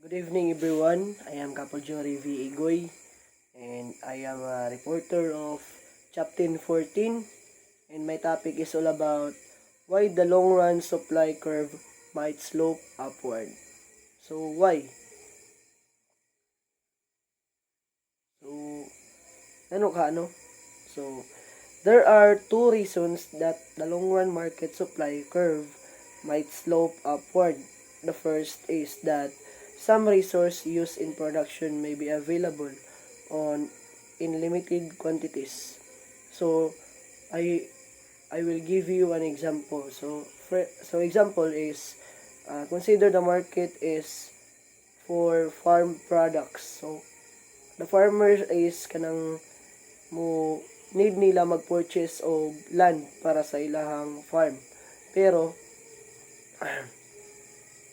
Good evening, everyone. I am Kapoljory V. Igoy, and I am a reporter of Chapter 14. And my topic is all about why the long run supply curve might slope upward. So, why? So, ano ka, ano? So, there are two reasons that the long run market supply curve might slope upward. The first is that some resource used in production may be available on in limited quantities. So I I will give you an example. So example is consider the market is for farm products. So the farmer is kanang mo need nila mag-purchase og land para sa ilahang farm. Pero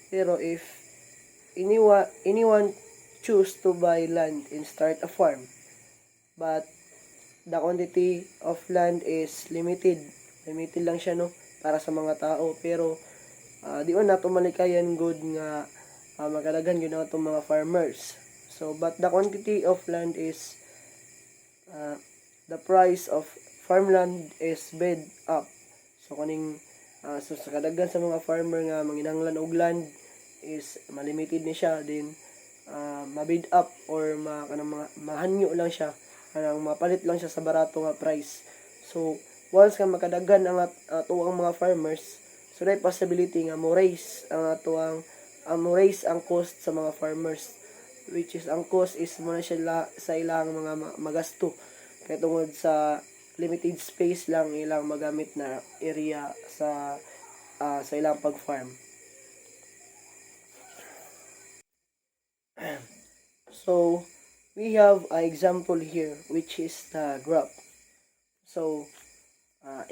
pero if anyone choose to buy land and start a farm, but the quantity of land is limited lang siya, no, para sa mga tao. Pero di on nato malikayan good nga magkadagan gyud natong mga farmers. So but the quantity of land is the price of farmland is bid up. So kaning so sa kadaghan sa mga farmer nga manginahanglan og land is malimited ni siya, din mabid up or mga mahanyo lang siya, kanang mapalit lang siya sa barato nga price. So once nga makadaghan ang atuang mga farmers, so may possibility nga mo raise mo raise ang cost sa mga farmers, which is ang cost is mo na siya sa ilang mga magasto kay tungod sa limited space lang ilang magamit na area sa ilang pag-farm. So we have an example here, which is the graph. So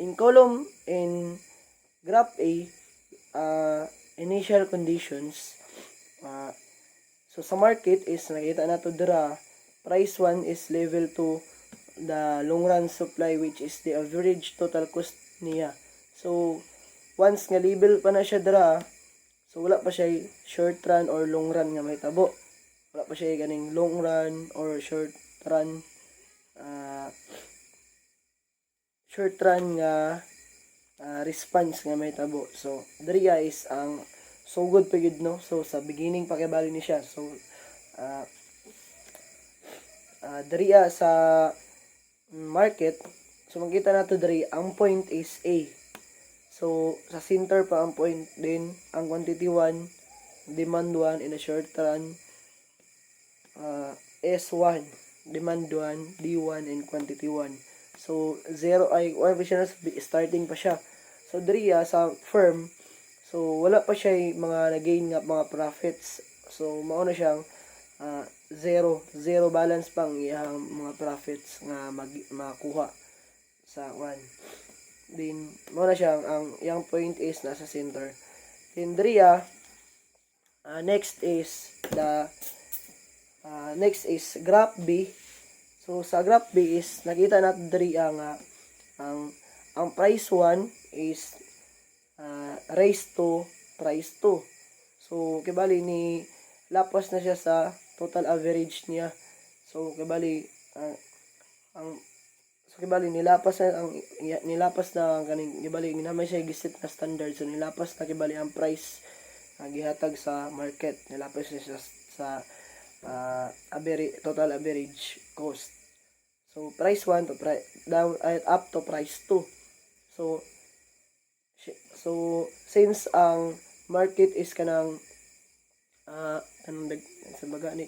in graph A, initial conditions. So sa market is nakita nato dira, price 1 is level 2, the long run supply, which is the average total cost niya. So once nga level pa na siya dira, so wala pa siya short run or long run nga mahitabo. Wala pa siya ganing long run or short run nga response nga mahitabo. So diriya is ang so good pa gid, no. So sa beginning pa kay bali ni siya. So diriya sa market, so makita nato diri ang point is A. So sa center pa ang point, din ang quantity 1, demand 1 in a short run, S1, demand 1, D1, and quantity 1. So 0 ay or siya starting pa siya. So diriya sa firm, so wala pa siya mga na-gain nga mga profits. So mao na siyang zero balance pang iyang mga profits nga makuha sa 1. Then mao na siyang ang iyang point is nasa center. Then diriya next is graph B. So sa graph B is nakita natin diri nga ang price 1 is raised to price 2. So kibali ni lapas na siya sa total average niya. So kibali nilapas na kaning kibali ginamay siya giset na standard. So nilapas na kibali ang price gihatag sa market, nilapas niya sa total average cost. So price 1 to down up to price 2. So since ang market is kanang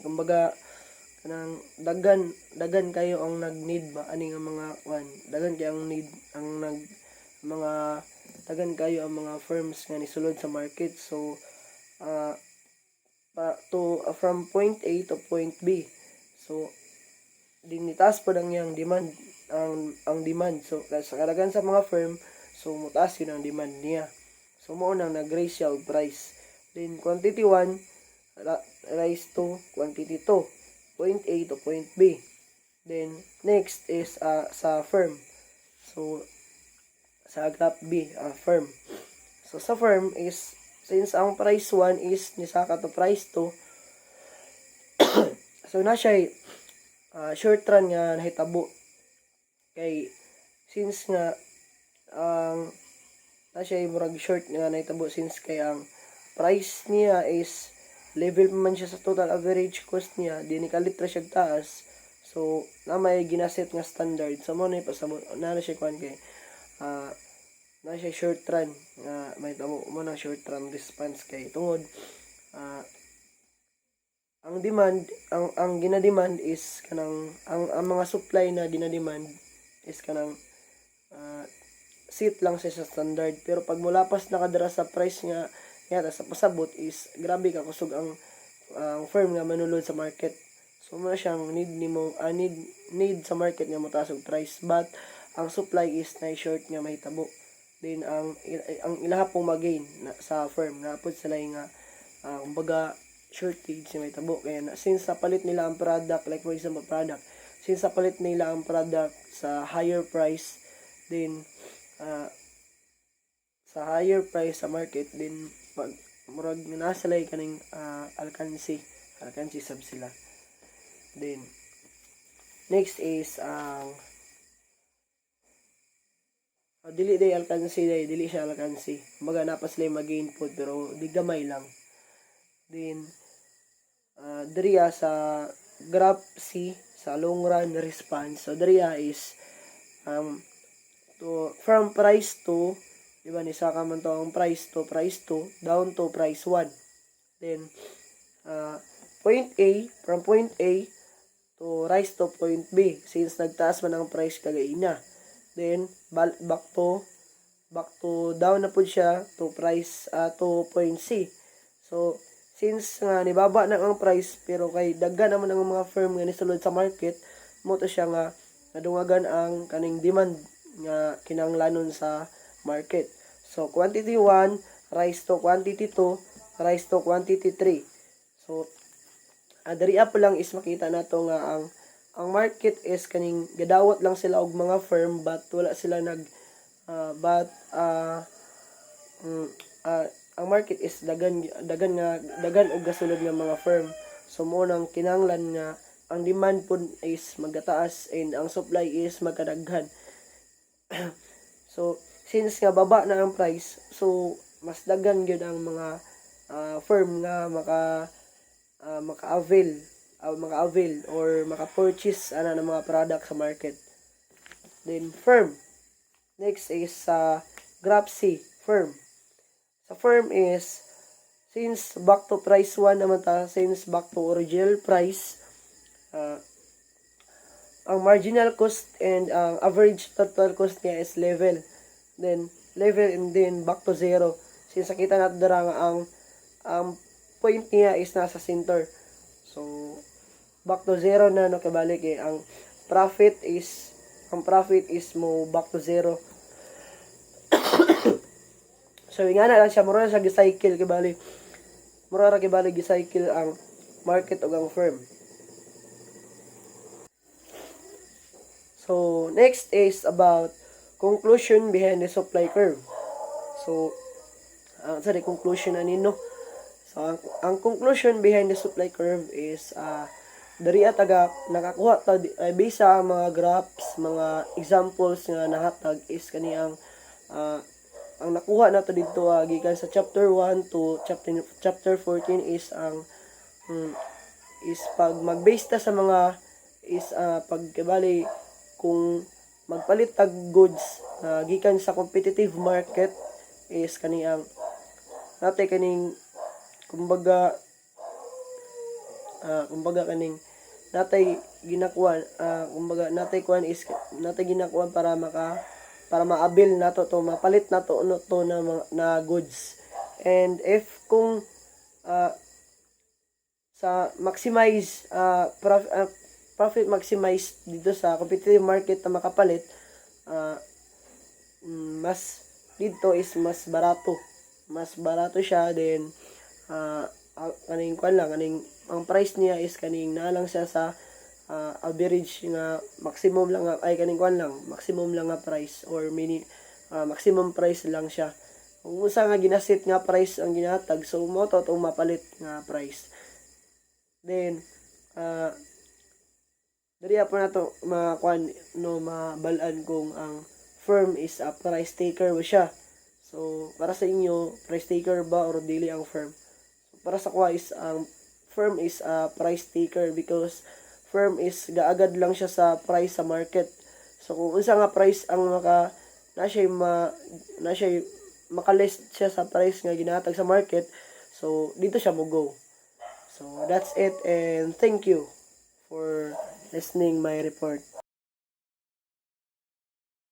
kumbaga kanang dagan kayo ang nag-need ba ani nga mga dagan kayo ang need ang dagan kayo ang mga firms nga nisulod sa market. So from point A to point B, so dinitaas po ang yang demand, ang demand. So sa kadaghan sa mga firm, so mutaas yun ang demand niya. So mao nang nag-raise siya og price. Then quantity 1 rise to quantity 2, point A to point B. Then next is sa firm. So sa graph B, firm. So sa firm is since ang price 1 is nisaka to price 2, So na siya short run nga nahitabo kay since nga ang na siya murag short nga nahitabo since kay ang price niya is level pa man siya sa total average cost niya, di ni kalit ra siya taas. So na may ginaset nga standard, so mo na pasabot na siya kuan kay na siya short run nga may tamo mo na short run response kay tungod ang demand ang ginademand is kanang ang mga supply na ginademand is kanang sit lang siya sa standard, pero pag mulapas na kadara sa price nga yata sa pasabot is grabe ka kusog ang firm nga manulod sa market. So mo na siyang need sa market nga motaas og price, but ang supply is na short nga mahitabo. Then ang ilaha pong magain sa firm nga pud sila nga kumbaga shortage sa mahitabo, kaya since napalit nila ang product, like for example product, since napalit nila ang product sa higher price, then sa higher price sa market, then pag murag na sila kaning alkansi sab sila. Then next is dili siya alkansi, kumbaga napas sila mag-gain food pero di gamay lang. Then diriya sa graph C sa long run response, so diriya is to from price to, di ba, nisaka man to ang price to down to price 1. Then from point A to rise to point B, since nagtaas man ang price kagaina. Then back to down na pud siya to price to point C. So since nga nibaba na ang price pero kay daghan naman ang mga firm nga nisulod sa market, mo to siya nga nadungagan ang kaning demand nga kinahanglanon sa market. So quantity 1 rise to quantity 2 rise to quantity 3. So diri po lang is makita nato nga ang market is kaning gadawat lang sila og mga firm, but wala sila ang market is dagan og gasulod nga mga firm. So mo nang kinahanglan nga ang demand pud is magataas and ang supply is magkadaghan. So since nga baba na ang price, so mas daghan gyud ang mga firm nga maka-avail or maka-purchase ng mga product sa market. Then firm, next is graph C, firm. Sa firm is since back to price 1 naman since back to original price, ang marginal cost and ang average total cost niya is level. Then and then back to zero. Since nakita natin dara nga ang point niya is nasa center. So back to zero na kabalik ang profit is mo back to zero. So nga na lang siya mura siya gi-cycle kibali. Mura ra kibali gi-cycle ang market ug ang firm. So next is about conclusion behind the supply curve. So conclusion no. So ang conclusion behind the supply curve is diri taga nakakuha ta based sa mga graphs, mga examples nga nahatag is kaniyang ang nakuha nato dito gikan sa chapter 1 to chapter 14 is ang is pag mag-base ta sa mga is pagkabali kung magpalit tag goods gikan sa competitive market is kaniyang natay kaning kumbaga kaning natay ginakuan kumbaga natay kuan is natay ginakuan para maabil nato to mapalit nato to na goods. And if kung sa maximize profit maximize dito sa competitive market na makapalit, mas dito is mas barato siya. Then kaning kuan lang kaning ang price niya is kaning na lang siya sa average nga maximum lang ay kaning kuan lang maximum lang nga price or maximum price lang siya. Kung usa nga ginaset nga price ang ginatag, so mo to mapalit nga price. Then dali po na to makuan no mabalaan kung ang firm is a price taker ba siya. So para sa inyo, price taker ba or dili ang firm? So, para sa kuha is ang firm is a price taker because firm is gaagad lang siya sa price sa market. So kung unsa nga price ang na siya makalist siya sa price nga ginahatag sa market, so dito siya mo go. So that's it, and thank you for listening my report.